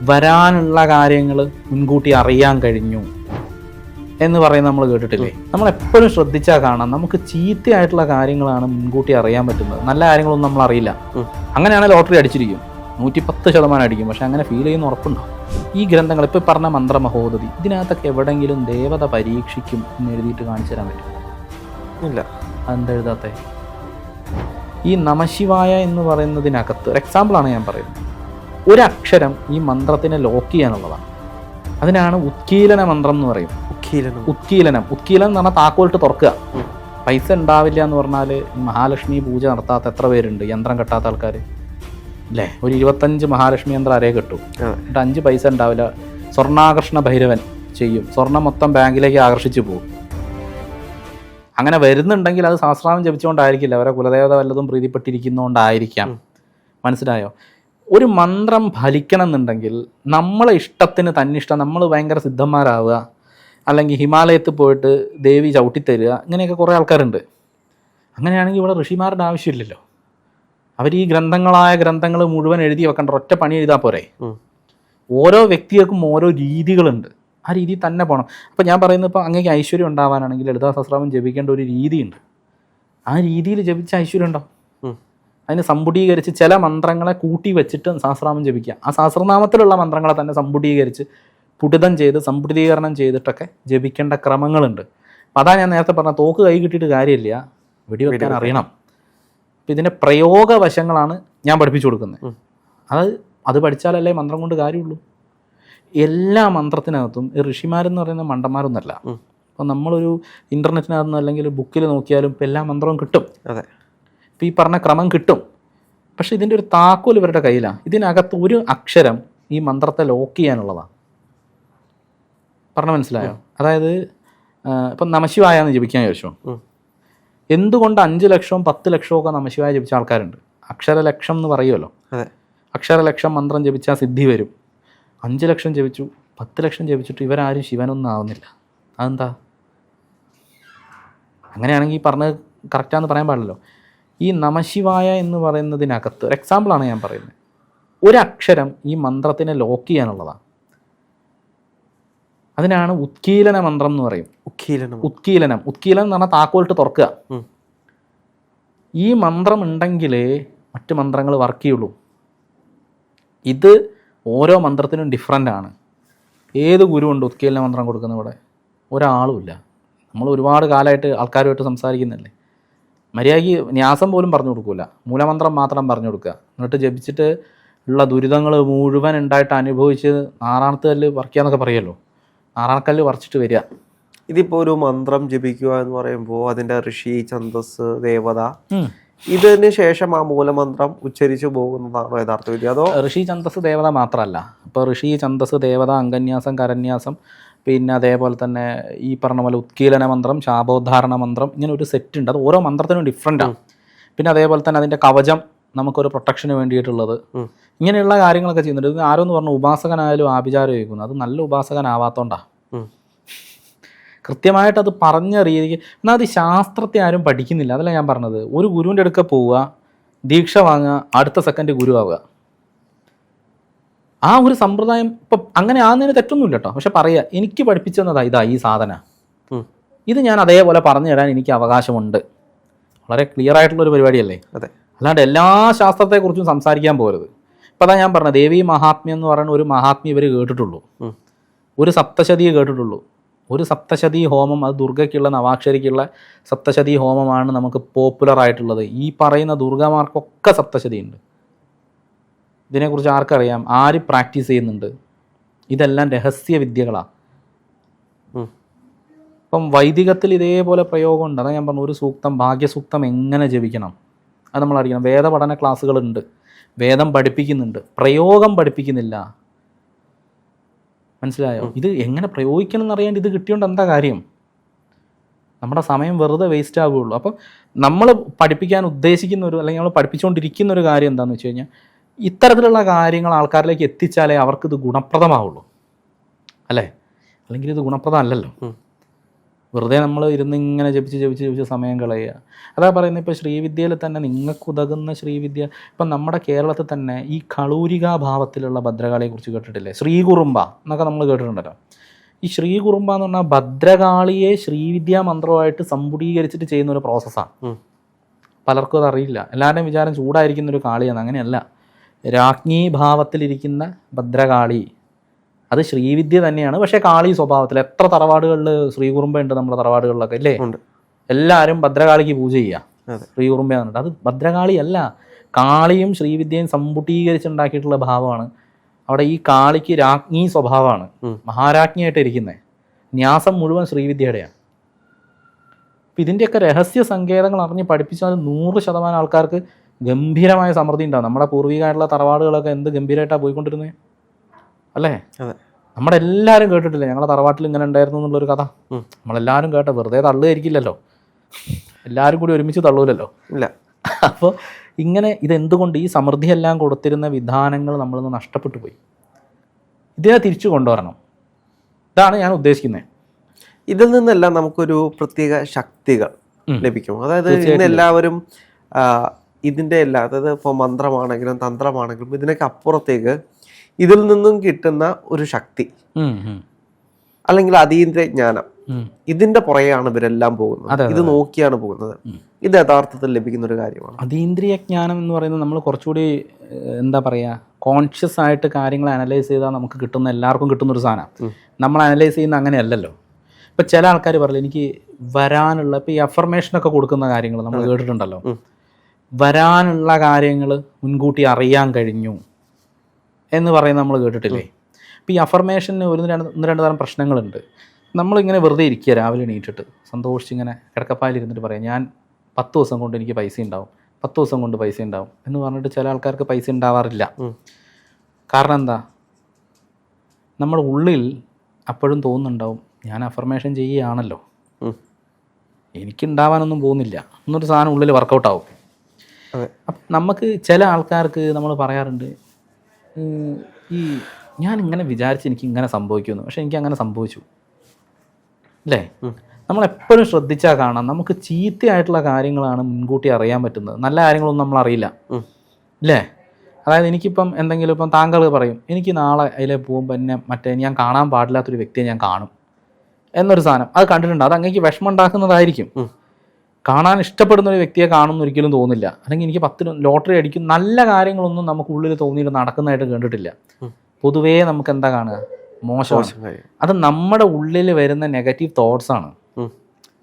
വരാനുള്ള കാര്യങ്ങൾ മുൻകൂട്ടി അറിയാൻ കഴിഞ്ഞു എന്ന് പറയുന്നത് നമ്മൾ കേട്ടിട്ടില്ലേ? നമ്മൾ എപ്പോഴും ശ്രദ്ധിച്ചാൽ കാണാം, നമുക്ക് ചീത്തയായിട്ടുള്ള കാര്യങ്ങളാണ് മുൻകൂട്ടി അറിയാൻ പറ്റുന്നത്, നല്ല കാര്യങ്ങളൊന്നും നമ്മൾ അറിയില്ല. അങ്ങനെയാണ് ലോട്ടറി അടിച്ചിരിക്കും, 110% അടിക്കും, പക്ഷെ അങ്ങനെ ഫീൽ ചെയ്യുന്ന ഉറപ്പുണ്ടോ? ഈ ഗ്രന്ഥങ്ങൾ ഇപ്പോൾ പറഞ്ഞ മന്ത്രമഹോദതി, ഇതിനകത്തൊക്കെ എവിടെയെങ്കിലും ദേവത പരീക്ഷിക്കും എന്ന് എഴുതിയിട്ട് കാണിച്ചു തരാൻ പറ്റും? ഇല്ല. അതെന്താ എഴുതാത്തെ? ഈ നമശിവായ എന്ന് പറയുന്നതിനകത്ത് ഒരു എക്സാമ്പിളാണ് ഞാൻ പറയുന്നത്. ഒരക്ഷരം ഈ മന്ത്രത്തിനെ ലോക്ക് ചെയ്യാനുള്ളതാണ്. അതിനാണ് ഉത്കീലന മന്ത്രം എന്ന് പറയും. ഉത്കീലനം എന്ന് പറഞ്ഞാൽ താക്കോലിട്ട് തുറക്കുക. പൈസ ഉണ്ടാവില്ല എന്ന് പറഞ്ഞാൽ മഹാലക്ഷ്മി പൂജ നടത്താത്ത എത്ര പേരുണ്ട്, യന്ത്രം കെട്ടാത്ത ആൾക്കാർ അല്ലേ? ഒരു 25 മഹാലക്ഷ്മി യന്ത്രം അരേ കിട്ടും, എന്നിട്ട് 5 പൈസ ഉണ്ടാവില്ല. സ്വർണ്ണാകർഷണ ഭൈരവൻ ചെയ്യും, സ്വർണം മൊത്തം ബാങ്കിലേക്ക് ആകർഷിച്ചു പോകും. അങ്ങനെ വരുന്നുണ്ടെങ്കിൽ അത് സഹസ്രനാമം ജപിച്ചുകൊണ്ടായിരിക്കില്ല, അവരെ കുലദേവത വല്ലതും പ്രീതിപ്പെട്ടിരിക്കുന്നതുകൊണ്ടായിരിക്കാം. മനസ്സിലായോ? ഒരു മന്ത്രം ഫലിക്കണം എന്നുണ്ടെങ്കിൽ നമ്മളെ ഇഷ്ടത്തിന് തന്നിഷ്ടം, നമ്മൾ ഭയങ്കര സിദ്ധന്മാരാവുക, അല്ലെങ്കിൽ ഹിമാലയത്തിൽ പോയിട്ട് ദേവി ചവിട്ടിത്തരിക, ഇങ്ങനെയൊക്കെ കുറേ ആൾക്കാരുണ്ട്. അങ്ങനെയാണെങ്കിൽ ഇവിടെ ഋഷിമാരുടെ ആവശ്യമില്ലല്ലോ. അവർ ഈ ഗ്രന്ഥങ്ങൾ മുഴുവൻ എഴുതി വെക്കേണ്ട, ഒറ്റ പണി എഴുതാൽ പോരെ? ഓരോ വ്യക്തികൾക്കും ഓരോ രീതികളുണ്ട്, ആ രീതി തന്നെ പോകണം. അപ്പം ഞാൻ പറയുന്നത്, ഇപ്പോൾ അങ്ങേക്ക് ഐശ്വര്യം ഉണ്ടാവാനാണെങ്കിൽ ലളിതാ സഹസ്രനാമം ജപിക്കേണ്ട ഒരു രീതിയുണ്ട്. ആ രീതിയിൽ ജപിച്ച ഐശ്വര്യം ഉണ്ടാവും. അതിന് സമ്പുടീകരിച്ച് ചില മന്ത്രങ്ങളെ കൂട്ടി വെച്ചിട്ട് സഹസ്രനാമം ജപിക്കുക. ആ സഹസ്രനാമത്തിലുള്ള മന്ത്രങ്ങളെ തന്നെ സമ്പുടീകരിച്ച് പുടിതം ചെയ്ത് സമ്പുടീകരണം ചെയ്തിട്ടൊക്കെ ജപിക്കേണ്ട ക്രമങ്ങളുണ്ട്. അപ്പം അതാ ഞാൻ നേരത്തെ പറഞ്ഞ, തോക്ക് കൈ കിട്ടിയിട്ട് കാര്യമില്ല, വെടിവെക്കാൻ അറിയണം. അപ്പം ഇതിൻ്റെ പ്രയോഗവശങ്ങളാണ് ഞാൻ പഠിപ്പിച്ചു കൊടുക്കുന്നത്. അത് പഠിച്ചാലല്ലേ മന്ത്രം കൊണ്ട് കാര്യമുള്ളൂ. എല്ലാ മന്ത്രത്തിനകത്തും ഋഷിമാരെന്ന് പറയുന്ന മണ്ടന്മാരൊന്നുമല്ല. അപ്പം നമ്മളൊരു ഇൻ്റർനെറ്റിനകത്തുനിന്ന് അല്ലെങ്കിൽ ബുക്കിൽ നോക്കിയാലും ഇപ്പം എല്ലാ മന്ത്രവും കിട്ടും. അതെ, ഇപ്പം ഈ പറഞ്ഞ ക്രമം കിട്ടും. പക്ഷെ ഇതിൻ്റെ ഒരു താക്കോൽ ഇവരുടെ കയ്യിലാണ്. ഇതിനകത്ത് ഒരു അക്ഷരം ഈ മന്ത്രത്തെ ലോക്ക് ചെയ്യാനുള്ളതാണ്. പറഞ്ഞ മനസ്സിലായോ? അതായത് ഇപ്പം നമശിവായ എന്ന് ജപിക്കാൻ ചോദിച്ചോ, എന്തുകൊണ്ട് 5 ലക്ഷവും 10 ലക്ഷവും ഒക്കെ നമശിവായ ജപിച്ച ആൾക്കാരുണ്ട്? അക്ഷരലക്ഷം എന്ന് പറയുമല്ലോ. അക്ഷരലക്ഷം മന്ത്രം ജപിച്ചാൽ സിദ്ധി വരും. 5 ലക്ഷം ജപിച്ചു, 10 ലക്ഷം ജപിച്ചിട്ട് ഇവരാരും ശിവനൊന്നും ആവുന്നില്ല. അതെന്താ? അങ്ങനെയാണെങ്കിൽ ഈ പറഞ്ഞത് കറക്റ്റാന്ന് പറയാൻ പാടില്ലല്ലോ. ഈ നമശിവായ എന്ന് പറയുന്നതിനകത്ത് ഒരു എക്സാമ്പിളാണ് ഞാൻ പറയുന്നത്. ഒരക്ഷരം ഈ മന്ത്രത്തിനെ ലോക്ക് ചെയ്യാനുള്ളതാണ്. അതിനാണ് ഉത്കീലന മന്ത്രം എന്ന് പറയും. ഉത്കീലനം എന്ന് പറഞ്ഞാൽ താക്കോലിട്ട് തുറക്കുക. ഈ മന്ത്രം ഉണ്ടെങ്കിലേ മറ്റ് മന്ത്രങ്ങൾ വർക്ക് ചെയ്യുള്ളൂ. ഇത് ഓരോ മന്ത്രത്തിനും ഡിഫറൻ്റ് ആണ്. ഏത് ഗുരുവുണ്ട് ഉത്കീലന മന്ത്രം കൊടുക്കുന്ന ഇവിടെ? ഒരാളുമില്ല. നമ്മൾ ഒരുപാട് കാലമായിട്ട് ആൾക്കാരുമായിട്ട് സംസാരിക്കുന്നില്ലേ, മര്യാദയ്ക്ക് ന്യാസം പോലും പറഞ്ഞു കൊടുക്കില്ല, മൂലമന്ത്രം മാത്രം പറഞ്ഞു കൊടുക്കുക. എന്നിട്ട് ജപിച്ചിട്ട് ഉള്ള ദുരിതങ്ങൾ മുഴുവൻ ഉണ്ടായിട്ട് അനുഭവിച്ച് നാറാണത്ത് കല്ല് പറിക്കാന്നൊക്കെ പറയുമല്ലോ, നാറാണക്കല്ല് പറിച്ചിട്ട് വരിക. ഇതിപ്പോൾ ഒരു മന്ത്രം ജപിക്കുക എന്ന് പറയുമ്പോൾ അതിൻ്റെ ഋഷി, ഛന്ദസ്, ദേവത, ഇതിന് ശേഷം ആ മൂലമന്ത്രം ഉച്ചരിച്ചു പോകുന്നതാണോ യഥാർത്ഥ വിധി? അതോ ഋഷി, ഛന്ദസ്, ദേവത മാത്രമല്ല, ഇപ്പോൾ ഋഷി, ഛന്ദസ്, ദേവത, അംഗന്യാസം, കരന്യാസം, പിന്നെ അതേപോലെ തന്നെ ഈ പറഞ്ഞ പോലെ ഉത്കീലന മന്ത്രം, ശാപോദ്ധാരണ മന്ത്രം, ഇങ്ങനെ ഒരു സെറ്റ് ഉണ്ട്. അത് ഓരോ മന്ത്രത്തിനും ഡിഫറെൻ്റാണ്. പിന്നെ അതേപോലെ തന്നെ അതിൻ്റെ കവചം, നമുക്കൊരു പ്രൊട്ടക്ഷന് വേണ്ടിയിട്ടുള്ളത്, ഇങ്ങനെയുള്ള കാര്യങ്ങളൊക്കെ ചെയ്യുന്നുണ്ട്. ഇത് ആരോന്ന് പറഞ്ഞു ഉപാസകനായാലും ആഭിചാരം ചോദിക്കുന്നു, അത് നല്ല ഉപാസകനാവാത്തോണ്ടാണ്. കൃത്യമായിട്ട് അത് പറഞ്ഞ രീതിക്ക്. എന്നാൽ അത് ശാസ്ത്രത്തെ ആരും പഠിക്കുന്നില്ല. അതല്ല ഞാൻ പറഞ്ഞത്. ഒരു ഗുരുവിൻ്റെ അടുക്ക പോവുക, ദീക്ഷ വാങ്ങുക, അടുത്ത സെക്കൻഡ് ഗുരു ആവുക, ആ ഒരു സമ്പ്രദായം ഇപ്പം അങ്ങനെ ആകുന്നതിന് തെറ്റൊന്നുമില്ല കേട്ടോ. പക്ഷെ പറയുക, എനിക്ക് പഠിപ്പിച്ചെന്നതാ ഇതാ ഈ സാധന, ഇത് ഞാൻ അതേപോലെ പറഞ്ഞു തരാൻ എനിക്ക് അവകാശമുണ്ട്. വളരെ ക്ലിയർ ആയിട്ടുള്ളൊരു പരിപാടിയല്ലേ? അതെ. അല്ലാണ്ട് എല്ലാ ശാസ്ത്രത്തെക്കുറിച്ചും സംസാരിക്കാൻ പോകരുത്. ഇപ്പം അതാ ഞാൻ പറഞ്ഞത്, ദേവി മഹാത്മ്യം എന്ന് പറയുന്ന ഒരു മഹാത്മ്യം ഇവർ കേട്ടിട്ടുള്ളൂ, ഒരു സപ്തശതിയെ കേട്ടിട്ടുള്ളൂ. ഒരു സപ്തശതി ഹോമം, അത് ദുർഗയ്ക്കുള്ള നവാക്ഷരിക്കുള്ള സപ്തശതി ഹോമമാണ് നമുക്ക് പോപ്പുലർ ആയിട്ടുള്ളത്. ഈ പറയുന്ന ദുർഗമാർക്കൊക്കെ സപ്തശതി ഉണ്ട്. ഇതിനെക്കുറിച്ച് ആർക്കറിയാം? ആര് പ്രാക്ടീസ് ചെയ്യുന്നുണ്ട്? ഇതെല്ലാം രഹസ്യ വിദ്യകളാണ്. ഇപ്പം വൈദികത്തിൽ ഇതേപോലെ പ്രയോഗമുണ്ട്. അതാ ഞാൻ പറഞ്ഞു, ഒരു സൂക്തം, ഭാഗ്യസൂക്തം എങ്ങനെ ജപിക്കണം അത് നമ്മൾ അറിയണം. വേദപഠന ക്ലാസ്സുകളുണ്ട്, വേദം പഠിപ്പിക്കുന്നുണ്ട്, പ്രയോഗം പഠിപ്പിക്കുന്നില്ല. മനസ്സിലായോ? ഇത് എങ്ങനെ പ്രയോഗിക്കണം എന്നറിയാണ്ട് ഇത് കിട്ടിയോണ്ട് എന്താ കാര്യം? നമ്മുടെ സമയം വെറുതെ വേസ്റ്റ് ആവുകയുള്ളൂ. അപ്പം നമ്മൾ പഠിപ്പിക്കാൻ ഉദ്ദേശിക്കുന്ന ഒരു, അല്ലെങ്കിൽ നമ്മൾ പഠിപ്പിച്ചുകൊണ്ടിരിക്കുന്ന ഒരു കാര്യം എന്താണെന്ന് വെച്ച് കഴിഞ്ഞാൽ, ഇത്തരത്തിലുള്ള കാര്യങ്ങൾ ആൾക്കാരിലേക്ക് എത്തിച്ചാലേ അവർക്കിത് ഗുണപ്രദമാവുള്ളൂ, അല്ലേ? അല്ലെങ്കിൽ ഇത് ഗുണപ്രദം അല്ലല്ലോ. വെറുതെ നമ്മൾ ഇരുന്ന് ഇങ്ങനെ ജപിച്ച് സമയം കളയുക. അതാ പറയുന്നത്. ഇപ്പോൾ ശ്രീവിദ്യയിൽ തന്നെ നിങ്ങൾക്ക് ഉതകുന്ന ശ്രീവിദ്യ, ഇപ്പം നമ്മുടെ കേരളത്തിൽ തന്നെ ഈ കളൂരികാ ഭാവത്തിലുള്ള ഭദ്രകാളിയെക്കുറിച്ച് കേട്ടിട്ടില്ലേ? ശ്രീകുറുമ്പ എന്നൊക്കെ നമ്മൾ കേട്ടിട്ടുണ്ടല്ലോ. ഈ ശ്രീകുറുമ്പ എന്ന് പറഞ്ഞാൽ ഭദ്രകാളിയെ ശ്രീവിദ്യാ മന്ത്രമായിട്ട് സമ്പുടീകരിച്ചിട്ട് ചെയ്യുന്ന ഒരു പ്രോസസ്സാണ്. പലർക്കും അതറിയില്ല. എല്ലാവരുടെയും വിചാരം ചൂടായിരിക്കുന്നൊരു കാളിയാണ്. അങ്ങനെയല്ല. രാജ്ഞി ഭാവത്തിലിരിക്കുന്ന ഭദ്രകാളി അത് ശ്രീവിദ്യ തന്നെയാണ്. പക്ഷേ കാളി സ്വഭാവത്തിൽ. എത്ര തറവാടുകളിൽ ശ്രീകുറുമ്പയുണ്ട് നമ്മുടെ തറവാടുകളിലൊക്കെ ഇല്ലേ? എല്ലാവരും ഭദ്രകാളിക്ക് പൂജ ചെയ്യുക. ശ്രീകുറുമ്പയാണെന്നുണ്ട്. അത് ഭദ്രകാളി അല്ല, കാളിയും ശ്രീവിദ്യയും സമ്പുടീകരിച്ചുണ്ടാക്കിയിട്ടുള്ള ഭാവമാണ്. അവിടെ ഈ കാളിക്ക് രാജ്ഞി സ്വഭാവമാണ്, മഹാരാജ്ഞിയായിട്ട് ഇരിക്കുന്നത്. ന്യാസം മുഴുവൻ ശ്രീവിദ്യയുടെയാണ്. അപ്പം ഇതിൻ്റെയൊക്കെ രഹസ്യ സങ്കേതങ്ങൾ അറിഞ്ഞ് പഠിപ്പിച്ചാൽ 100% ആൾക്കാർക്ക് ഗംഭീരമായ സമൃദ്ധി ഉണ്ടാവും. നമ്മുടെ പൂർവികമായിട്ടുള്ള തറവാടുകളൊക്കെ എന്ത് ഗംഭീരമായിട്ടാണ് പോയിക്കൊണ്ടിരുന്നത് അല്ലേ? നമ്മുടെ എല്ലാവരും കേട്ടിട്ടില്ലേ ഞങ്ങളുടെ തറവാട്ടിൽ ഇങ്ങനെ ഉണ്ടായിരുന്നു എന്നുള്ളൊരു കഥ? നമ്മളെല്ലാവരും കേട്ട, വെറുതെ തള്ളുകയായിരിക്കില്ലല്ലോ, എല്ലാവരും കൂടി ഒരുമിച്ച് തള്ളൂലല്ലോ. ഇല്ല. അപ്പോൾ ഇങ്ങനെ ഇതെന്തുകൊണ്ട് ഈ സമൃദ്ധിയെല്ലാം കൊടുത്തിരുന്ന വിധാനങ്ങൾ നമ്മളിന്ന് നഷ്ടപ്പെട്ടു പോയി. ഇതിനെ തിരിച്ചു കൊണ്ടുവരണം. ഇതാണ് ഞാൻ ഉദ്ദേശിക്കുന്നത്. ഇതിൽ നിന്നെല്ലാം നമുക്കൊരു പ്രത്യേക ശക്തികൾ ലഭിക്കും. അതായത് ഇന്ന് എല്ലാവരും ഇതിൻ്റെ എല്ലാ, അതായത് ഇപ്പോൾ മന്ത്രമാണെങ്കിലും തന്ത്രമാണെങ്കിലും ഇതിനൊക്കെ അപ്പുറത്തേക്ക് ഇതിൽ നിന്നും കിട്ടുന്ന ഒരു ശക്തി അല്ലെങ്കിൽ അതീന്ദ്രിയ ജ്ഞാനം, ഇതിന്റെ പുറകെയാണ് ഇവരെല്ലാം പോകുന്നത്. ഇത് നോക്കിയാണ് പോകുന്നത്. ഇത് യഥാർത്ഥത്തിൽ ലഭിക്കുന്ന ഒരു കാര്യമാണ്. അതീന്ദ്രിയ ജ്ഞാനം എന്ന് പറയുന്നത് നമ്മൾ കുറച്ചുകൂടി എന്താ പറയുക, കോൺഷ്യസ് ആയിട്ട് കാര്യങ്ങൾ അനലൈസ് ചെയ്താൽ നമുക്ക് കിട്ടുന്ന, എല്ലാവർക്കും കിട്ടുന്നൊരു സാധനം. നമ്മൾ അനലൈസ് ചെയ്യുന്ന അങ്ങനെയല്ലല്ലോ. ഇപ്പം ചില ആൾക്കാർ പറയില്ല എനിക്ക് വരാനുള്ള, ഇപ്പം ഈ അഫർമേഷനൊക്കെ കൊടുക്കുന്ന കാര്യങ്ങൾ നമ്മൾ കേട്ടിട്ടുണ്ടല്ലോ, വരാനുള്ള കാര്യങ്ങൾ മുൻകൂട്ടി അറിയാൻ കഴിഞ്ഞു എന്ന് പറയുന്നത് നമ്മൾ കേട്ടിട്ടില്ലേ? അപ്പോൾ ഈ അഫർമേഷന് ഒന്ന് രണ്ട് തരം പ്രശ്നങ്ങളുണ്ട്. നമ്മളിങ്ങനെ വെറുതെ ഇരിക്കുക, രാവിലെ എണീറ്റിട്ട് സന്തോഷിച്ചിങ്ങനെ കിടക്കപ്പായിലിരുന്നിട്ട് പറയാം ഞാൻ 10 ദിവസം കൊണ്ട് എനിക്ക് പൈസ ഉണ്ടാവും, 10 ദിവസം കൊണ്ട് പൈസ ഉണ്ടാവും എന്ന് പറഞ്ഞിട്ട് ചില ആൾക്കാർക്ക് പൈസ ഉണ്ടാവാറില്ല. കാരണം എന്താ? നമ്മുടെ ഉള്ളിൽ അപ്പോഴും തോന്നുന്നുണ്ടാവും ഞാൻ അഫർമേഷൻ ചെയ്യുകയാണല്ലോ, എനിക്കുണ്ടാവാനൊന്നും പോകുന്നില്ല എന്നൊരു സാധനം ഉള്ളിൽ വർക്കൗട്ടാവും. അപ്പം നമുക്ക് ചില ആൾക്കാർക്ക് നമ്മൾ പറയാറുണ്ട് ഈ ഞാൻ ഇങ്ങനെ വിചാരിച്ച് എനിക്ക് ഇങ്ങനെ സംഭവിക്കുമെന്ന്, പക്ഷെ എനിക്ക് അങ്ങനെ സംഭവിച്ചു അല്ലേ? നമ്മളെപ്പോഴും ശ്രദ്ധിച്ചാൽ കാണാം നമുക്ക് ചീത്തയായിട്ടുള്ള കാര്യങ്ങളാണ് മുൻകൂട്ടി അറിയാൻ പറ്റുന്നത്, നല്ല കാര്യങ്ങളൊന്നും നമ്മൾ അറിയില്ല അല്ലേ? അതായത് എനിക്കിപ്പം എന്തെങ്കിലും, ഇപ്പം താങ്കൾ പറയും എനിക്ക് നാളെ അതിലെ പോകുമ്പോൾ എന്നെ ഞാൻ കാണാൻ പാടില്ലാത്തൊരു വ്യക്തിയെ ഞാൻ കാണും എന്നൊരു സാധനം, അത് കണ്ടിട്ടുണ്ട്. അത് അങ്ങേക്ക് വിഷമം ഉണ്ടാക്കുന്നതായിരിക്കും. കാണാൻ ഇഷ്ടപ്പെടുന്ന ഒരു വ്യക്തിയെ കാണുമെന്ന് ഒരിക്കലും തോന്നില്ല. അല്ലെങ്കിൽ എനിക്ക് 10 ലോട്ടറി അടിക്കും, നല്ല കാര്യങ്ങളൊന്നും നമുക്ക് ഉള്ളിൽ തോന്നിയിട്ട് നടക്കുന്നതായിട്ട് കണ്ടിട്ടില്ല. പൊതുവേ നമുക്ക് എന്താ കാണുക? മോശമാണ്. അത് നമ്മുടെ ഉള്ളിൽ വരുന്ന നെഗറ്റീവ് തോട്ട്സാണ്.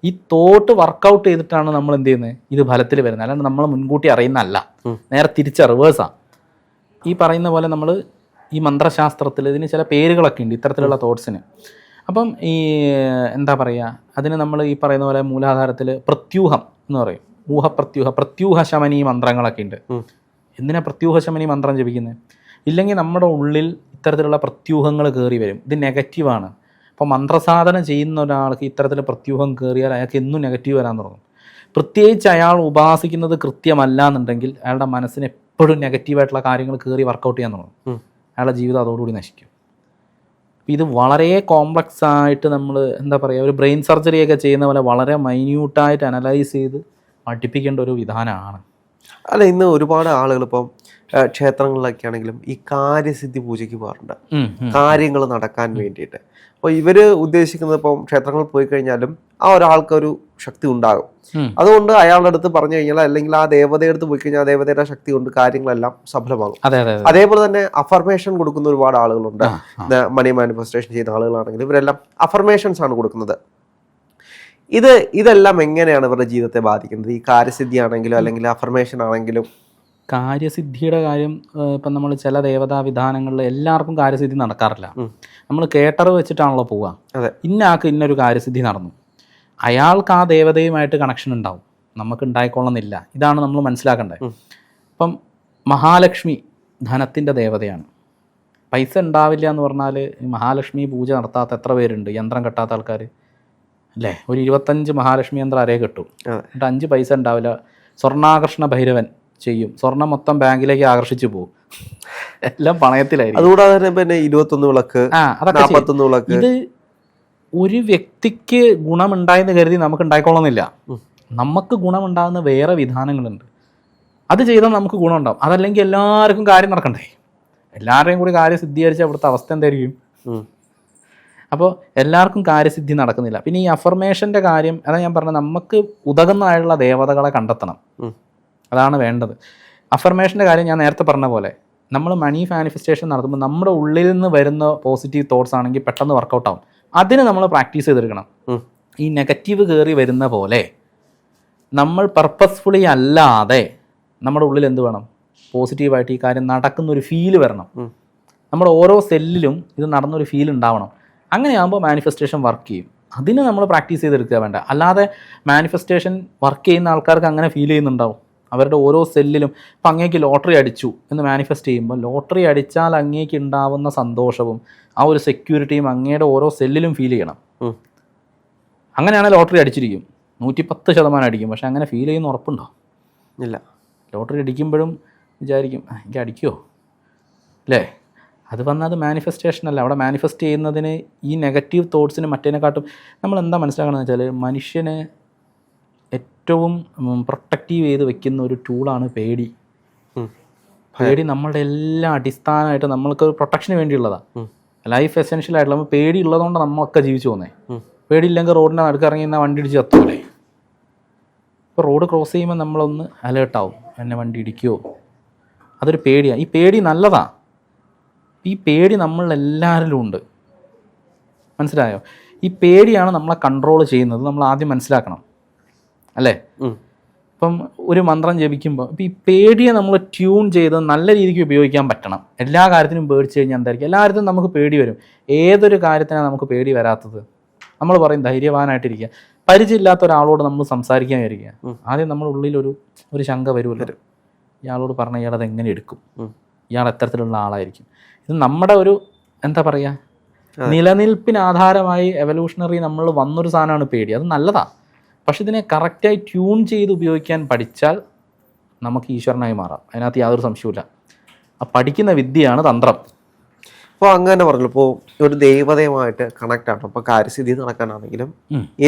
ഈ തോട്ട് വർക്കൗട്ട് ചെയ്തിട്ടാണ് നമ്മൾ എന്ത് ചെയ്യുന്നത്, ഇത് ഫലത്തിൽ വരുന്നത്. അല്ലാണ്ട് നമ്മൾ മുൻകൂട്ടി അറിയുന്നതല്ല, നേരെ തിരിച്ച റിവേഴ്സാണ്. ഈ പറയുന്ന പോലെ നമ്മൾ ഈ മന്ത്രശാസ്ത്രത്തിൽ ഇതിന് ചില പേരുകളൊക്കെ ഉണ്ട് ഇത്തരത്തിലുള്ള തോട്ട്സിന്. അപ്പം ഈ എന്താ പറയുക, അതിന് നമ്മൾ ഈ പറയുന്ന പോലെ മൂലാധാരത്തിൽ പ്രത്യൂഹം എന്ന് പറയും, പ്രത്യൂഹശമനി മന്ത്രങ്ങളൊക്കെ ഉണ്ട്. എന്തിനാ പ്രത്യൂഹശമനി മന്ത്രം ജപിക്കുന്നത്? ഇല്ലെങ്കിൽ നമ്മുടെ ഉള്ളിൽ ഇത്തരത്തിലുള്ള പ്രത്യൂഹങ്ങൾ കയറി വരും. ഇത് നെഗറ്റീവാണ്. അപ്പോൾ മന്ത്രസാധന ചെയ്യുന്ന ഒരാൾക്ക് ഇത്തരത്തിൽ പ്രത്യൂഹം കയറിയാൽ അയാൾക്ക് എന്നും നെഗറ്റീവ് വരാൻ തുടങ്ങും. പ്രത്യേകിച്ച് അയാൾ ഉപാസിക്കുന്നത് കൃത്യമല്ല എന്നുണ്ടെങ്കിൽ അയാളുടെ മനസ്സിന് എപ്പോഴും നെഗറ്റീവായിട്ടുള്ള കാര്യങ്ങൾ കയറി വർക്കൗട്ട് ചെയ്യാൻ തുടങ്ങും. അയാളുടെ ജീവിതം അതോടുകൂടി നശിക്കും. ഇത് വളരെ കോംപ്ലക്സ് ആയിട്ട് നമ്മൾ എന്താ പറയുക, ഒരു ബ്രെയിൻ സർജറിയൊക്കെ ചെയ്യുന്ന പോലെ വളരെ മൈന്യൂട്ടായിട്ട് അനലൈസ് ചെയ്ത് പഠിപ്പിക്കേണ്ട ഒരു വിധാനമാണ്. അല്ല, ഇന്ന് ഒരുപാട് ആളുകൾ ഇപ്പം ക്ഷേത്രങ്ങളിലൊക്കെ ആണെങ്കിലും ഈ കാര്യസിദ്ധി പൂജയ്ക്ക് പോകാറുണ്ട്, കാര്യങ്ങൾ നടക്കാൻ വേണ്ടിയിട്ട്. അപ്പോൾ ഇവര് ഉദ്ദേശിക്കുന്നത് ഇപ്പം ക്ഷേത്രങ്ങളിൽ പോയി കഴിഞ്ഞാലും ആ ഒരാൾക്കൊരു ശക്തി ഉണ്ടാകും. അതുകൊണ്ട് അയാളുടെ അടുത്ത് പറഞ്ഞു കഴിഞ്ഞാൽ, അല്ലെങ്കിൽ ആ ദേവതയുടെ അടുത്ത് പോയി കഴിഞ്ഞാൽ ആ ദേവതയുടെ ശക്തി കൊണ്ട് കാര്യങ്ങളെല്ലാം സഫലമാകും. അതേപോലെ തന്നെ അഫർമേഷൻ കൊടുക്കുന്ന ഒരുപാട് ആളുകളുണ്ട്. മണി മാനിഫെസ്റ്റേഷൻ ചെയ്യുന്ന ആളുകളാണെങ്കിലും ഇവരെല്ലാം അഫർമേഷൻസ് ആണ് കൊടുക്കുന്നത്. ഇതെല്ലാം എങ്ങനെയാണ് ഇവരുടെ ജീവിതത്തെ ബാധിക്കുന്നത്? ഈ കാര്യസിദ്ധി ആണെങ്കിലും അല്ലെങ്കിൽ അഫർമേഷൻ ആണെങ്കിലും. കാര്യസിദ്ധിയുടെ കാര്യം ഇപ്പം നമ്മൾ ചില ദേവതാ വിധാനങ്ങളിൽ എല്ലാവർക്കും കാര്യസിദ്ധി നടക്കാറില്ല. നമ്മൾ കേട്ടറിവ് വെച്ചിട്ടാണല്ലോ പോവുക. ഇന്ന ആൾക്ക് ഇന്നൊരു കാര്യസിദ്ധി നടന്നു, അയാൾക്ക് ആ ദേവതയുമായിട്ട് കണക്ഷൻ ഉണ്ടാവും, നമുക്ക് ഉണ്ടായിക്കൊള്ളുന്നില്ല. ഇതാണ് നമ്മൾ മനസ്സിലാക്കേണ്ടത്. ഇപ്പം മഹാലക്ഷ്മി ധനത്തിൻ്റെ ദേവതയാണ്. പൈസ ഉണ്ടാവില്ല എന്ന് പറഞ്ഞാൽ മഹാലക്ഷ്മി പൂജ നടത്താത്ത എത്ര പേരുണ്ട്, യന്ത്രം കെട്ടാത്ത ആൾക്കാർ അല്ലേ? ഒരു 25 മഹാലക്ഷ്മി യന്ത്രം അരേ കെട്ടും, എന്നിട്ട് 5 പൈസ ഉണ്ടാവില്ല. സ്വർണ്ണാകർഷണ ഭൈരവൻ ചെയ്യും, സ്വർണം മൊത്തം ബാങ്കിലേക്ക് ആകർഷിച്ചു പോകും, എല്ലാം പണയത്തിലായിരിക്കും. അതുകൂടാതെ പിന്നെ 21 വിളക്ക്, 41 വിളക്ക്. ഇത് ഒരു വ്യക്തിക്ക് ഗുണമുണ്ടായെന്ന് കരുതി നമുക്ക് ഉണ്ടായിക്കൊള്ളുന്നില്ല. നമുക്ക് ഗുണമുണ്ടാകുന്ന വേറെ വിധാനങ്ങളുണ്ട്. അത് ചെയ്താൽ നമുക്ക് ഗുണമുണ്ടാവും. അതല്ലെങ്കിൽ എല്ലാവർക്കും കാര്യം നടക്കണ്ടേ? എല്ലാവരുടെയും കൂടി കാര്യം സിദ്ധീകരിച്ച അവിടുത്തെ അവസ്ഥ എന്തായിരിക്കും? അപ്പോൾ എല്ലാവർക്കും കാര്യസിദ്ധി നടക്കുന്നില്ല. പിന്നെ ഈ അഫർമേഷൻ്റെ കാര്യം അതാ ഞാൻ പറഞ്ഞത്, നമുക്ക് ഉതകുന്നതായിട്ടുള്ള ദേവതകളെ കണ്ടെത്തണം. അതാണ് വേണ്ടത്. അഫർമേഷൻ്റെ കാര്യം ഞാൻ നേരത്തെ പറഞ്ഞ പോലെ, നമ്മൾ മണി മാനിഫെസ്റ്റേഷൻ നടത്തുമ്പോൾ നമ്മുടെ ഉള്ളിൽ നിന്ന് വരുന്ന പോസിറ്റീവ് തോട്ട്സ് ആണെങ്കിൽ പെട്ടെന്ന് വർക്കൗട്ട് ആവും. അതിന് നമ്മൾ പ്രാക്ടീസ് ചെയ്തെടുക്കണം. ഈ നെഗറ്റീവ് കയറി വരുന്ന പോലെ നമ്മൾ പർപ്പസ്ഫുള്ളി അല്ലാതെ നമ്മുടെ ഉള്ളിൽ എന്ത് വേണം? പോസിറ്റീവായിട്ട് ഈ കാര്യം നടക്കുന്നൊരു ഫീല് വരണം. നമ്മുടെ ഓരോ സെല്ലിലും ഇത് നടന്നൊരു ഫീൽ ഉണ്ടാവണം. അങ്ങനെയാകുമ്പോൾ മാനിഫെസ്റ്റേഷൻ വർക്ക് ചെയ്യും. അതിന് നമ്മൾ പ്രാക്ടീസ് ചെയ്തെടുക്കുക വേണ്ട. അല്ലാതെ മാനിഫെസ്റ്റേഷൻ വർക്ക് ചെയ്യുന്ന ആൾക്കാർക്ക് അങ്ങനെ ഫീൽ ചെയ്യുന്നുണ്ടാവും. അവരുടെ ഓരോ സെല്ലിലും ഇപ്പം അങ്ങേക്ക് ലോട്ടറി അടിച്ചു എന്ന് മാനിഫെസ്റ്റ് ചെയ്യുമ്പോൾ, ലോട്ടറി അടിച്ചാൽ അങ്ങേക്ക് ഉണ്ടാവുന്ന സന്തോഷവും ആ ഒരു സെക്യൂരിറ്റിയും അങ്ങയുടെ ഓരോ സെല്ലിലും ഫീൽ ചെയ്യണം. അങ്ങനെയാണെങ്കിൽ ലോട്ടറി അടിച്ചിരിക്കും, 110% അടിക്കും. പക്ഷെ അങ്ങനെ ഫീൽ ചെയ്യുന്ന ഉറപ്പുണ്ടോ? ഇല്ല. ലോട്ടറി അടിക്കുമ്പോഴും വിചാരിക്കും എനിക്ക് അടിക്കുമോ അല്ലേ? അത് വന്നാൽ അത് മാനിഫെസ്റ്റേഷൻ അല്ല. അവിടെ മാനിഫെസ്റ്റ് ചെയ്യുന്നതിന് ഈ നെഗറ്റീവ് തോട്ട്സിന് മറ്റേതിനെക്കാട്ടും നമ്മൾ എന്താ മനസ്സിലാക്കണമെന്ന് വെച്ചാൽ, മനുഷ്യന് ഏറ്റവും പ്രൊട്ടക്റ്റീവ് ചെയ്ത് വെക്കുന്ന ഒരു ടൂളാണ് പേടി. പേടി നമ്മളുടെ എല്ലാം അടിസ്ഥാനമായിട്ട് നമ്മൾക്ക് ഒരു പ്രൊട്ടക്ഷന് വേണ്ടിയുള്ളതാണ്. ലൈഫ് എസെൻഷ്യൽ ആയിട്ടുള്ള നമ്മൾ പേടി ഉള്ളതുകൊണ്ട് നമ്മളൊക്കെ ജീവിച്ചു പോകുന്നത്. പേടിയില്ലെങ്കിൽ റോഡിൻ്റെ നടുക്കിറങ്ങി എന്നാൽ വണ്ടി ഇടിച്ച് കത്തൂലേ? ഇപ്പോൾ റോഡ് ക്രോസ് ചെയ്യുമ്പോൾ നമ്മളൊന്ന് അലേർട്ടാവും, എന്നെ വണ്ടി ഇടിക്കുമോ? അതൊരു പേടിയാണ്. ഈ പേടി നല്ലതാണ്. ഈ പേടി നമ്മളെല്ലാവരിലും ഉണ്ട്. മനസ്സിലായോ? ഈ പേടിയാണ് നമ്മളെ കൺട്രോൾ ചെയ്യുന്നത്. നമ്മൾ ആദ്യം മനസ്സിലാക്കണം അല്ലേ? ഇപ്പം ഒരു മന്ത്രം ജപിക്കുമ്പോൾ ഇപ്പം ഈ പേടിയെ നമ്മൾ ട്യൂൺ ചെയ്ത് നല്ല രീതിക്ക് ഉപയോഗിക്കാൻ പറ്റണം. എല്ലാ കാര്യത്തിനും പേടിച്ച് കഴിഞ്ഞാൽ എന്തായിരിക്കും? എല്ലാ കാര്യത്തിനും നമുക്ക് പേടി വരും. ഏതൊരു കാര്യത്തിനാണ് നമുക്ക് പേടി വരാത്തത്? നമ്മൾ പറയും ധൈര്യവാനായിട്ടിരിക്കുക. പരിചയമില്ലാത്ത ഒരാളോട് നമ്മൾ സംസാരിക്കാൻ വരിക, ആദ്യം നമ്മുടെ ഉള്ളിൽ ഒരു ശങ്ക വരുമല്ലോ. ഇയാളോട് പറഞ്ഞാൽ ഇയാളത് എങ്ങനെ എടുക്കും? ഇയാൾ എത്തരത്തിലുള്ള ആളായിരിക്കും? ഇത് നമ്മുടെ ഒരു എന്താ പറയുക, നിലനിൽപ്പിന് ആധാരമായി എവല്യൂഷണറി നമ്മൾ വന്നൊരു സാധനമാണ് പേടി. അത് നല്ലതാണ്. പക്ഷെ ഇതിനെ കറക്റ്റായി ട്യൂൺ ചെയ്ത് ഉപയോഗിക്കാൻ പഠിച്ചാൽ നമുക്ക് ഈശ്വരനായി മാറാം. അതിനകത്ത് യാതൊരു സംശയവുമില്ല. ആ പഠിക്കുന്ന വിദ്യയാണ് തന്ത്രം. അപ്പോൾ അങ്ങനെ പറഞ്ഞു, ഇപ്പോൾ ഒരു ദേവതയുമായിട്ട് കണക്റ്റ് ആണ്. അപ്പോൾ കാര്യസിദ്ധി നടക്കാനാണെങ്കിലും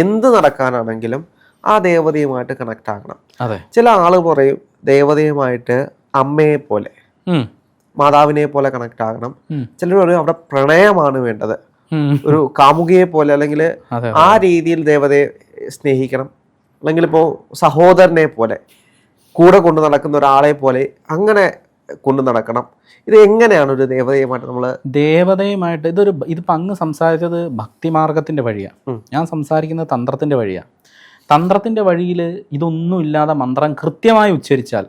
എന്ത് നടക്കാനാണെങ്കിലും ആ ദേവതയുമായിട്ട് കണക്റ്റ് ആകണം. അതെ. ചില ആൾ പറയും ദേവതയുമായിട്ട് അമ്മയെ പോലെ, മാതാവിനെ പോലെ കണക്റ്റ് ആകണം. ചിലർ പറയും അവിടെ പ്രണയമാണ് വേണ്ടത്, ഒരു കാമുകിയെ പോലെ, അല്ലെങ്കിൽ ആ രീതിയിൽ ദേവതയെ സ്നേഹിക്കണം, അല്ലെങ്കിൽ ഇപ്പോൾ സഹോദരനെ പോലെ, കൂടെ കൊണ്ടു നടക്കുന്ന ഒരാളെ പോലെ അങ്ങനെ കൊണ്ടു നടക്കണം. ഇത് എങ്ങനെയാണ് ഒരു ദേവതയുമായിട്ട് നമ്മൾ ദേവതയുമായിട്ട് ഇതിപ്പോൾ അങ്ങ് സംസാരിച്ചത് ഭക്തിമാർഗത്തിൻ്റെ വഴിയാണ്. ഞാൻ സംസാരിക്കുന്നത് തന്ത്രത്തിൻ്റെ വഴിയാണ്. തന്ത്രത്തിൻ്റെ വഴിയിൽ ഇതൊന്നും ഇല്ലാതെ മന്ത്രം കൃത്യമായി ഉച്ചരിച്ചാൽ,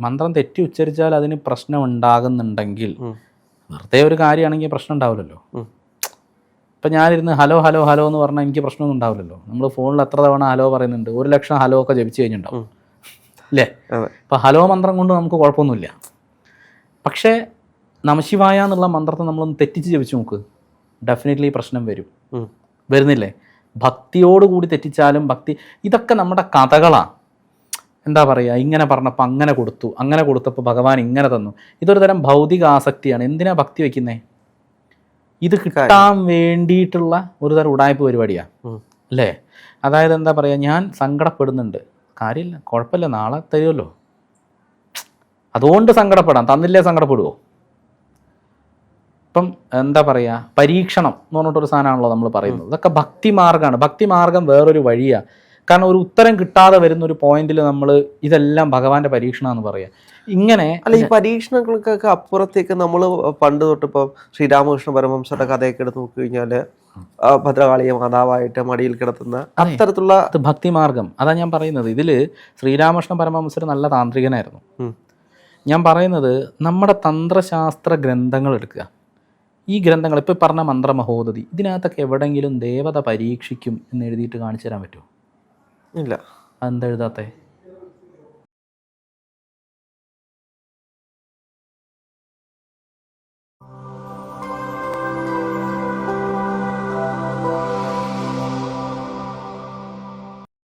മന്ത്രം തെറ്റി ഉച്ചരിച്ചാൽ അതിന് പ്രശ്നം ഉണ്ടാകുന്നുണ്ടെങ്കിൽ, വെറുതെ ഒരു കാര്യമാണെങ്കിൽ പ്രശ്നം ഉണ്ടാവില്ലല്ലോ. ഇപ്പം ഞാനിരുന്ന് ഹലോ ഹലോ ഹലോ എന്ന് പറഞ്ഞാൽ എനിക്ക് പ്രശ്നമൊന്നും ഉണ്ടാവില്ലല്ലോ. നമ്മൾ ഫോണിൽ എത്ര തവണ ഹലോ പറയുന്നുണ്ട്? 1,00,000 ഹലോ ഒക്കെ ജപിച്ച് കഴിഞ്ഞിട്ടുണ്ടാവും അല്ലേ? ഇപ്പം ഹലോ മന്ത്രം കൊണ്ട് നമുക്ക് കുഴപ്പമൊന്നുമില്ല. പക്ഷേ നമശിവായ എന്നുള്ള മന്ത്രത്തെ നമ്മളൊന്ന് തെറ്റിച്ച് ജപിച്ച് നോക്ക്, ഡെഫിനറ്റ്ലി പ്രശ്നം വരും. വരുന്നില്ലേ? ഭക്തിയോടുകൂടി തെറ്റിച്ചാലും ഇതൊക്കെ നമ്മുടെ കഥകളാണ്. എന്താ പറയുക, ഇങ്ങനെ പറഞ്ഞപ്പോൾ അങ്ങനെ കൊടുത്തു, അങ്ങനെ കൊടുത്തപ്പോൾ ഭഗവാൻ ഇങ്ങനെ തന്നു. ഇതൊരു തരം ഭൗതിക ആസക്തിയാണ്. എന്തിനാ ഭക്തി വയ്ക്കുന്നേ? ഇത് കിട്ടാൻ വേണ്ടിയിട്ടുള്ള ഒരു തരം ഉടായ്പ പരിപാടിയാണ് അല്ലേ? അതായത് എന്താ പറയുക, ഞാൻ സങ്കടപ്പെടുന്നുണ്ട്, കാര്യമില്ല, കുഴപ്പമില്ല, നാളെ തരുമല്ലോ, അതുകൊണ്ട് സങ്കടപ്പെടാം. തന്നില്ലേ സങ്കടപ്പെടുവോ? ഇപ്പം എന്താ പറയുക, പരീക്ഷണം എന്ന് പറഞ്ഞിട്ടൊരു സാധനമാണല്ലോ നമ്മൾ പറയുന്നത്. ഇതൊക്കെ ഭക്തിമാർഗ്ഗമാണ്. ഭക്തിമാർഗം വേറൊരു വഴിയാണ്. കാരണം ഒരു ഉത്തരം കിട്ടാതെ വരുന്ന ഒരു പോയിന്റിൽ നമ്മൾ ഇതെല്ലാം ഭഗവാന്റെ പരീക്ഷണമെന്ന് പറയാം. ഇങ്ങനെ അല്ല, ഈ പരീക്ഷണങ്ങൾക്കൊക്കെ അപ്പുറത്തേക്ക് നമ്മൾ പണ്ട് തൊട്ടിപ്പം ശ്രീരാമകൃഷ്ണ പരമഹംസരുടെ കഥയൊക്കെ എടുത്ത് നോക്കി കഴിഞ്ഞാൽ ഭദ്രകാളിയെ മാതാവായിട്ട് മടിയിൽ കിടത്തുന്ന അത്തരത്തിലുള്ള ഭക്തിമാർഗം. അതാ ഞാൻ പറയുന്നത്. ഇതിൽ ശ്രീരാമകൃഷ്ണ പരമഹംസർ നല്ല താന്ത്രികനായിരുന്നു. ഞാൻ പറയുന്നത് നമ്മുടെ തന്ത്രശാസ്ത്ര ഗ്രന്ഥങ്ങൾ എടുക്കുക. ഈ ഗ്രന്ഥങ്ങൾ ഇപ്പോൾ പറഞ്ഞ മന്ത്രമഹോദധി, ഇതിനകത്തൊക്കെ എവിടെയെങ്കിലും ദേവത പരീക്ഷിക്കും എന്ന് എഴുതിയിട്ട് കാണിച്ചു തരാൻ പറ്റുമോ? ഇല്ല. അതെന്താ എഴുതാത്തേ?